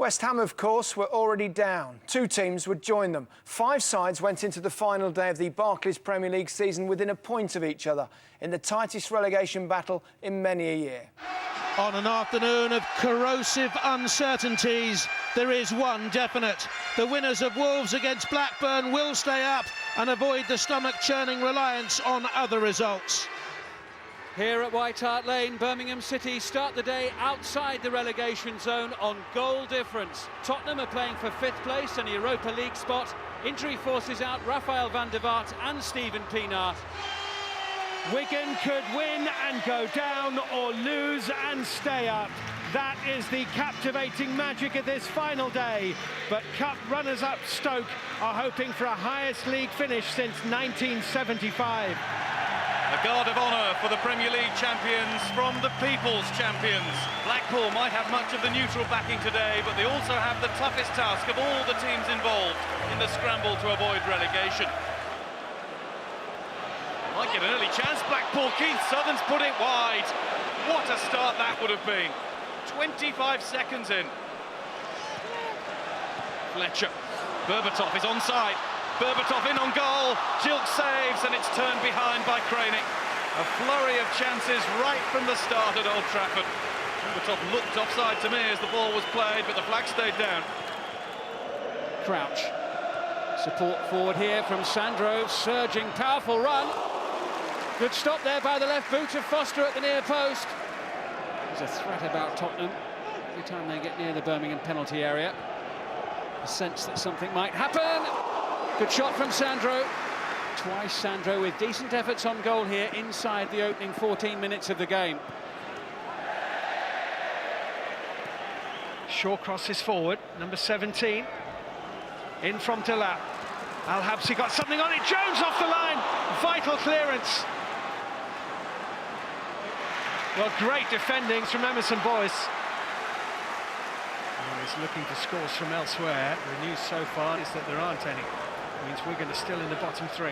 West Ham, of course, were already down. Two teams would join them. 5 sides went into the final day of the Barclays Premier League season within a point of each other in the tightest relegation battle in many a year. On an afternoon of corrosive uncertainties, there is one definite. The winners of Wolves against Blackburn will stay up and avoid the stomach-churning reliance on other results. Here at White Hart Lane, Birmingham City start the day outside the relegation zone on goal difference. Tottenham are playing for 5th place and a Europa League spot. Injury forces out Rafael van der Vaart and Steven Pienaar. Wigan could win and go down or lose and stay up. That is the captivating magic of this final day. But Cup runners-up Stoke are hoping for a highest league finish since 1975. A guard of honour for the Premier League champions from the People's champions. Blackpool might have much of the neutral backing today, but they also have the toughest task of all the teams involved in the scramble to avoid relegation. Might get an early chance, Blackpool. Keith Southern's put it wide. What a start that would have been. 25 seconds in. Fletcher. Berbatov is onside. Berbatov in on goal. Gilk saves and it's turned behind by Cranick. A flurry of chances right from the start at Old Trafford. Berbatov looked offside to me as the ball was played, but the flag stayed down. Crouch. Support forward here from Sandro. Surging, powerful run. Good stop there by the left boot of Foster at the near post. There's a threat about Tottenham every time they get near the Birmingham penalty area. A sense that something might happen. Good shot from Sandro. Twice Sandro with decent efforts on goal here inside the opening 14 minutes of the game. Shaw crosses forward, number 17. In from Delap. Al-Habsi got something on it. Jones off the line. Vital clearance. Well, great defending from Emerson Boyce. He's looking for scores from elsewhere. The news so far is that there aren't any. It means Wigan are still in the bottom 3.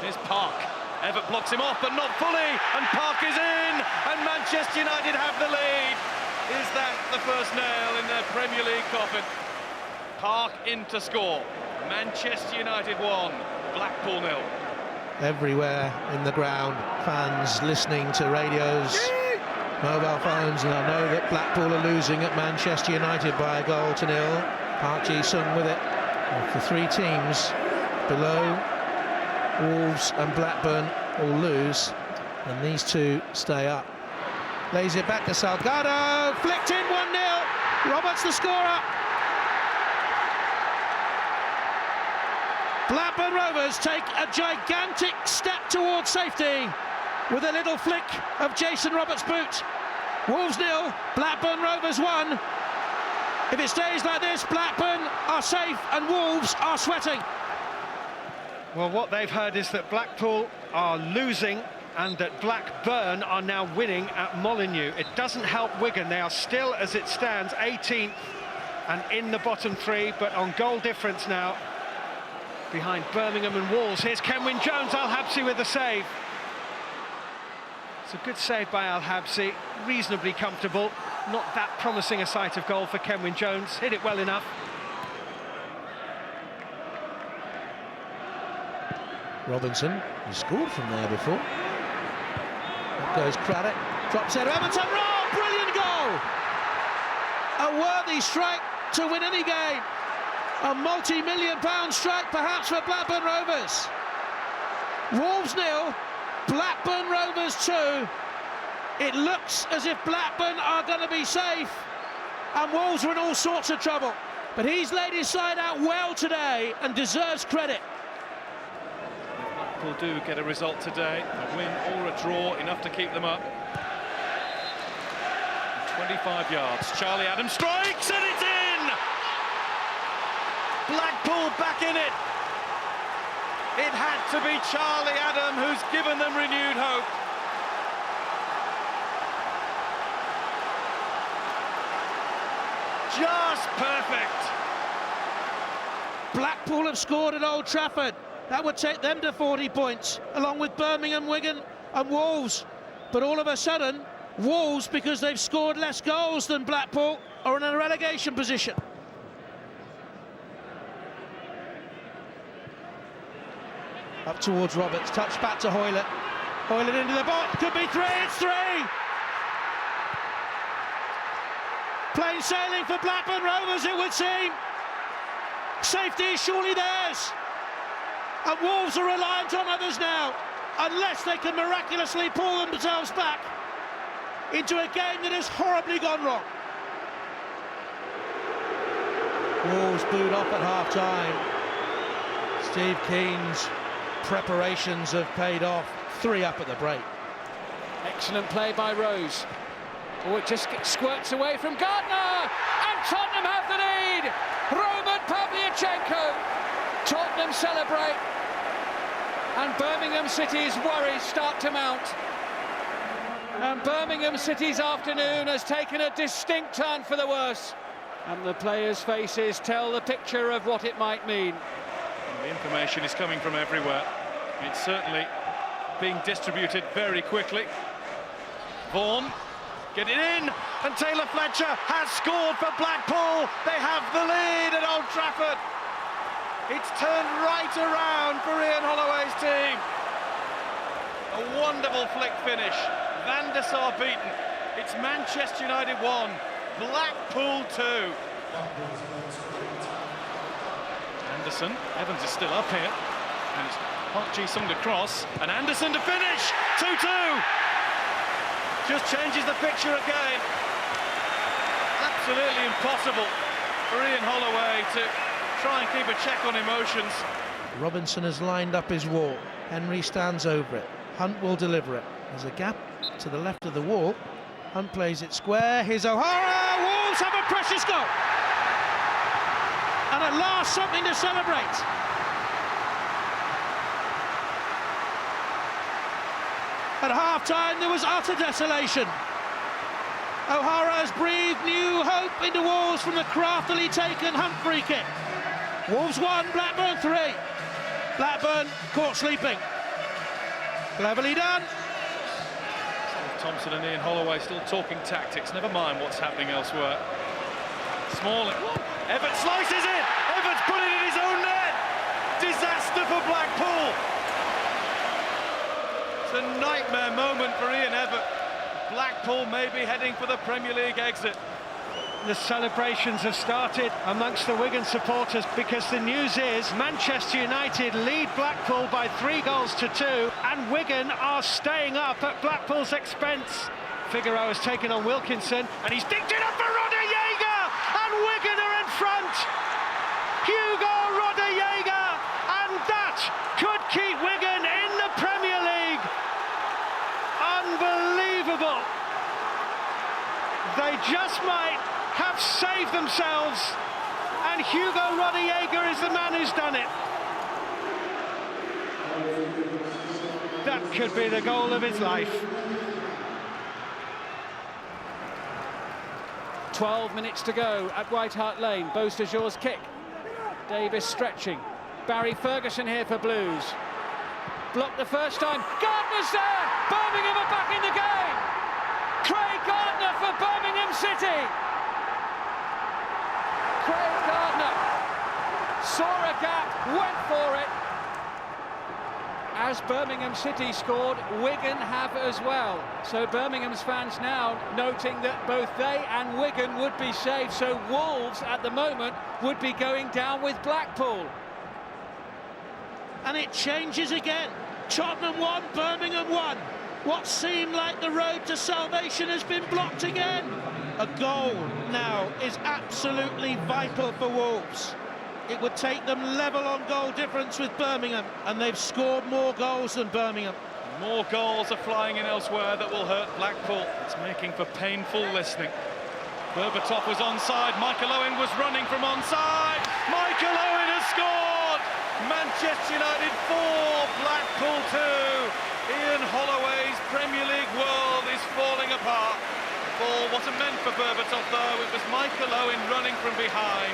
Here's Park. Everett blocks him off, but not fully. And Park is in. And Manchester United have the lead. Is that the first nail in their Premier League coffin? Park in to score. Manchester United 1, Blackpool 0. Everywhere in the ground, fans listening to radios, mobile phones, and I know that Blackpool are losing at Manchester United by 1-0. Park Ji-sung with it. Of the 3 teams below, Wolves and Blackburn all lose, and these 2 stay up. Lays it back to Salgado, flicked in 1-0. Roberts the scorer. Blackburn Rovers take a gigantic step towards safety with a little flick of Jason Roberts' boot. Wolves 0, Blackburn Rovers 1. If it stays like this, Blackburn are safe and Wolves are sweating. Well, what they've heard is that Blackpool are losing and that Blackburn are now winning at Molineux. It doesn't help Wigan. They are still, as it stands, 18th and in the bottom 3, but on goal difference now behind Birmingham and Wolves. Here's Kenwyne Jones, Al-Habsi with the save. It's a good save by Al-Habsi, reasonably comfortable. Not that promising a sight of goal for Kenwyne Jones. Hit it well enough. Robinson, he scored from there before. Up goes Craddock, drops it, Everton, oh, brilliant goal! A worthy strike to win any game. A multi-million-pound strike perhaps for Blackburn Rovers. Wolves 0, Blackburn Rovers 2. It looks as if Blackburn are going to be safe and Wolves are in all sorts of trouble. But he's laid his side out well today and deserves credit. Blackpool do get a result today, a win or a draw, enough to keep them up. 25 yards, Charlie Adams strikes and it's in! Blackpool back in it. It had to be Charlie Adam who's given them renewed hope. Just perfect. Blackpool have scored at Old Trafford. That would take them to 40 points, along with Birmingham, Wigan and Wolves. But all of a sudden, Wolves, because they've scored less goals than Blackpool, are in a relegation position. Up towards Roberts, touch back to Hoylett. Hoylett into the box, could be 3, it's 3! Plain sailing for Blackburn Rovers, it would seem. Safety is surely theirs. And Wolves are reliant on others now, unless they can miraculously pull themselves back into a game that has horribly gone wrong. Wolves booed off at half-time. Steve Keane's preparations have paid off. 3 up at the break. Excellent play by Rose. Oh, it just squirts away from Gardner, and Tottenham have the lead. Roman Pavlyuchenko. Tottenham celebrate, and Birmingham City's worries start to mount. And Birmingham City's afternoon has taken a distinct turn for the worse, and the players' faces tell the picture of what it might mean. The information is coming from everywhere. It's certainly being distributed very quickly. Vaughan, get it in, and Taylor Fletcher has scored for Blackpool. They have the lead at Old Trafford. It's turned right around for Ian Holloway's team. A wonderful flick finish. Van der Sar beaten. It's Manchester United 1, Blackpool 2. Anderson, Evans is still up here. And it's Park Ji-sung to cross, and Anderson to finish. 2-2. Just changes the picture again. Absolutely impossible for Ian Holloway to try and keep a check on emotions. Robinson has lined up his wall. Henry stands over it. Hunt will deliver it. There's a gap to the left of the wall. Hunt plays it square. Here's O'Hara. Wolves have a precious goal. And at last, something to celebrate. At half-time, there was utter desolation. O'Hara has breathed new hope into Wolves from the craftily taken Hunt free kick. Wolves 1, Blackburn 3. Blackburn caught sleeping. Cleverly done. Thompson and Ian Holloway still talking tactics, never mind what's happening elsewhere. Smalling, Everett slices it! Everett's put it in his own net! Disaster for Blackpool! It's a nightmare moment for Ian Everett. Blackpool may be heading for the Premier League exit. The celebrations have started amongst the Wigan supporters, because the news is Manchester United lead Blackpool by 3-2, and Wigan are staying up at Blackpool's expense. Figueroa has taken on Wilkinson, and he's dinked it up for Rodde-Jaeger, and Wigan are in front. Hugo Rodde-Jaeger, and that could keep Wigan in the Premier League. Unbelievable. They just might have saved themselves, and Hugo Rodde-Jaeger is the man who's done it. That could be the goal of his life. 12 minutes to go at White Hart Lane. Beausejour's kick. Davis stretching. Barry Ferguson here for Blues. Blocked the first time. Gardner's there! Birmingham are back in the game! Craig Gardner for Birmingham City! Craig Gardner saw a gap, went for it. As Birmingham City scored, Wigan have as well. So Birmingham's fans now noting that both they and Wigan would be safe. So Wolves at the moment would be going down with Blackpool. And it changes again. Tottenham 1, Birmingham 1. What seemed like the road to salvation has been blocked again. A goal now is absolutely vital for Wolves. It would take them level on goal difference with Birmingham, and they've scored more goals than Birmingham. More goals are flying in elsewhere that will hurt Blackpool. It's making for painful listening. Berbatov was onside, Michael Owen was running from onside. Michael Owen has scored! Manchester United 4, Blackpool 2. Ian Holloway's Premier League world is falling apart. The ball wasn't meant for Berbatov though, it was Michael Owen running from behind.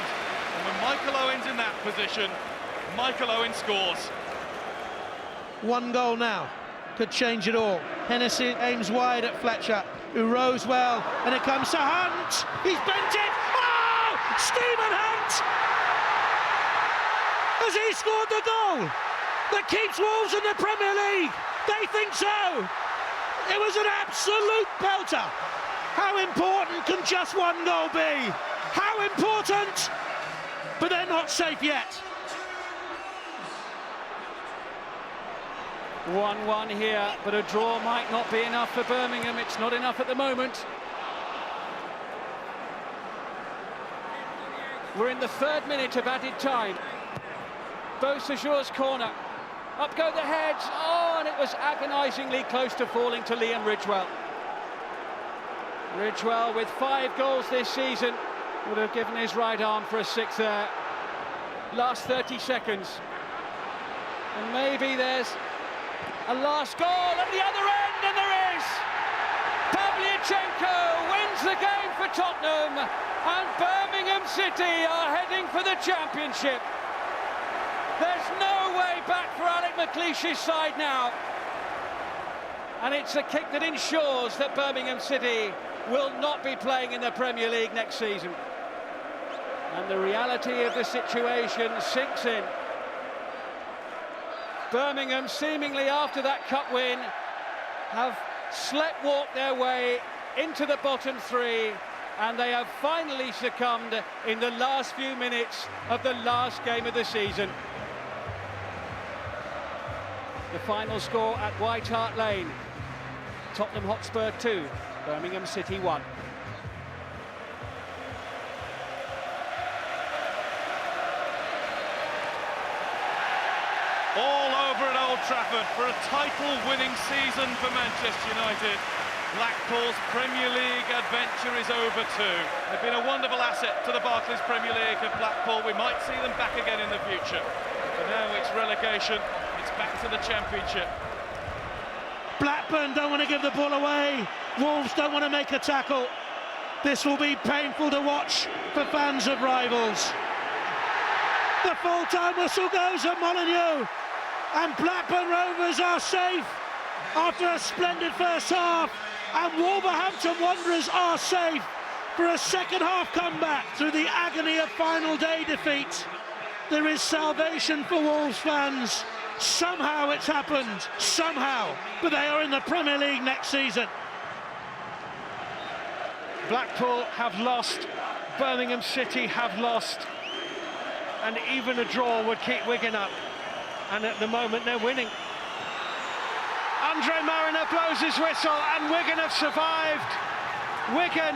And when Michael Owen's in that position, Michael Owen scores. One goal now. could change it all. Hennessy aims wide at Fletcher, who rows well, and it comes to Hunt. He's bent it. Oh! Stephen Hunt! Has he scored the goal that keeps Wolves in the Premier League? They think so. It was an absolute belter. How important can just one goal be? How important? But they're not safe yet. 1-1 here, but a draw might not be enough for Birmingham. It's not enough at the moment. We're in the 3rd minute of added time. Beausejour's corner. Up go the heads. Oh, and it was agonisingly close to falling to Liam Ridgewell. Ridgewell, with 5 goals this season, would have given his right arm for a 6th there. Last 30 seconds. And maybe there's a last goal at the other end, and there is! Pavlyuchenko wins the game for Tottenham, and Birmingham City are heading for the championship. There's no way back for Alec McLeish's side now. And it's a kick that ensures that Birmingham City will not be playing in the Premier League next season. And the reality of the situation sinks in. Birmingham, seemingly after that cup win, have sleptwalked their way into the bottom 3, and they have finally succumbed in the last few minutes of the last game of the season. The final score at White Hart Lane: Tottenham Hotspur 2, Birmingham City 1. All over at Old Trafford for a title-winning season for Manchester United. Blackpool's Premier League adventure is over too. They've been a wonderful asset to the Barclays Premier League of Blackpool. We might see them back again in the future. But now it's relegation. It's back to the Championship. Blackburn don't want to give the ball away. Wolves don't want to make a tackle. This will be painful to watch for fans of rivals. The full-time whistle goes at Molineux, and Blackburn Rovers are safe after a splendid first half, and Wolverhampton Wanderers are safe for a second-half comeback through the agony of final day defeat. There is salvation for Wolves fans. Somehow it's happened, somehow, but they are in the Premier League next season. Blackpool have lost, Birmingham City have lost, and even a draw would keep Wigan up, and at the moment they're winning. Andre Mariner blows his whistle, and Wigan have survived. Wigan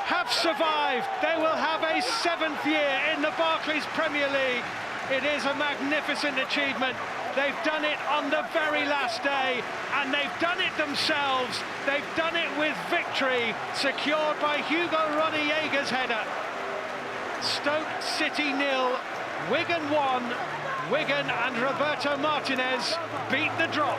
have survived. They will have a 7th year in the Barclays Premier League. It is a magnificent achievement. They've done it on the very last day, and they've done it themselves. They've done it with victory, secured by Hugo Rodallega's header. Stoke City 0, Wigan 1. Wigan and Roberto Martinez beat the drop.